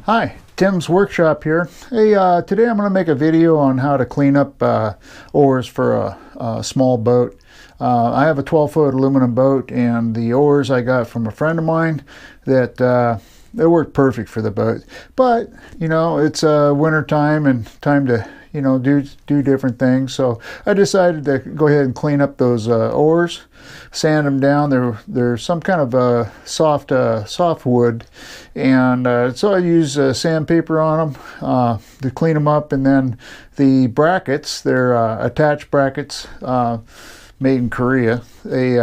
Hi, Tim's Workshop here. Hey, today I'm going to make a video on how to clean up oars for a small boat. I have a 12-foot aluminum boat, and the oars I got from a friend of mine that they work perfect for the boat. But, you know, it's winter time and time to, you know, do different things. So I decided to go ahead and clean up those oars, sand them down. They're some kind of soft wood, and so I use sandpaper on them to clean them up. And then the brackets, they're attached brackets made in Korea. They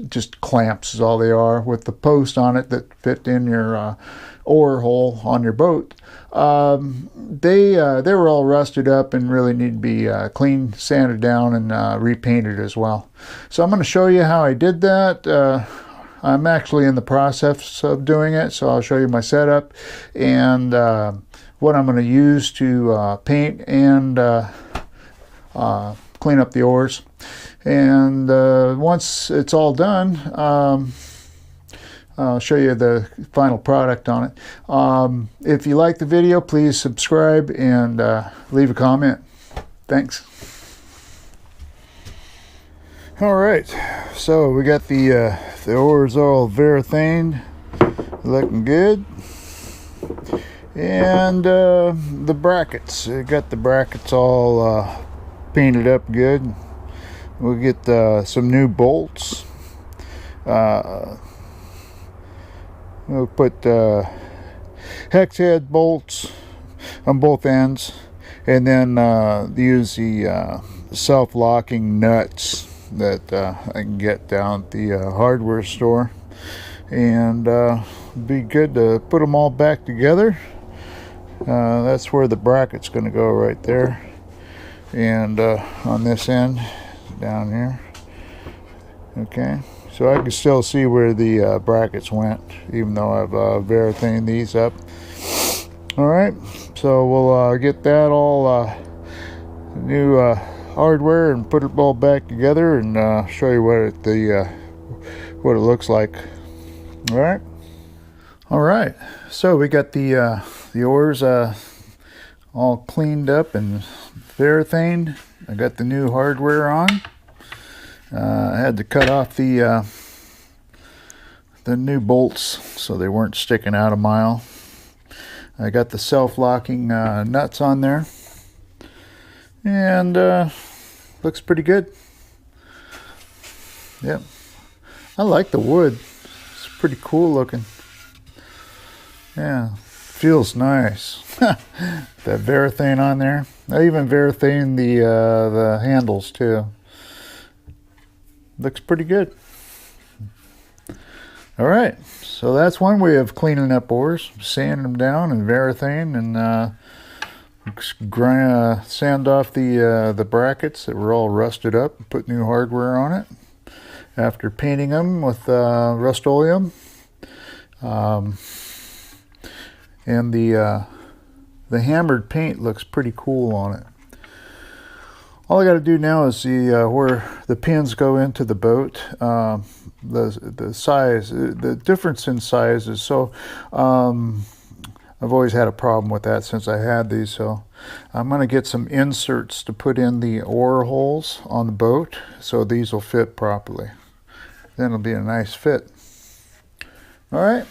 just clamps is all they are, with the post on it that fit in your oar hole on your boat. They were all rusted up and really need to be cleaned, sanded down, and repainted as well. So I'm going to show you how I did that. I'm actually in the process of doing it, so I'll show you my setup and what I'm going to use to paint and clean up the oars. And once it's all done, I'll show you the final product on it. If you like the video, please subscribe and leave a comment. Thanks. All right, so we got the oars all varathaned, looking good, and the brackets. I got the brackets all painted up good. We'll get some new bolts. We'll put hex head bolts on both ends, and then use the self-locking nuts that I can get down at the hardware store, and be good to put them all back together. That's where the bracket's going to go, right there, and on this end down here. Okay, so I can still see where the brackets went, even though I've varathaned these up. All right, so we'll get that all new hardware and put it all back together, and show you what it looks like. All right, so we got the oars all cleaned up and varathaned. I got the new hardware on. I had to cut off the new bolts so they weren't sticking out a mile. I got the self-locking nuts on there, and looks pretty good. Yep, I like the wood. It's pretty cool looking. Yeah, feels nice. That varathane on there. I even varathaned the handles too. Looks pretty good. All right, so that's one way of cleaning up oars: sanding them down and varathane, and sand off the brackets that were all rusted up, and put new hardware on it after painting them with Rust-Oleum. And the hammered paint looks pretty cool on it. All I got to do now is see where the pins go into the boat. The size, the difference in sizes. So I've always had a problem with that since I had these. So I'm going to get some inserts to put in the oar holes on the boat, so these will fit properly. Then it'll be a nice fit. All right.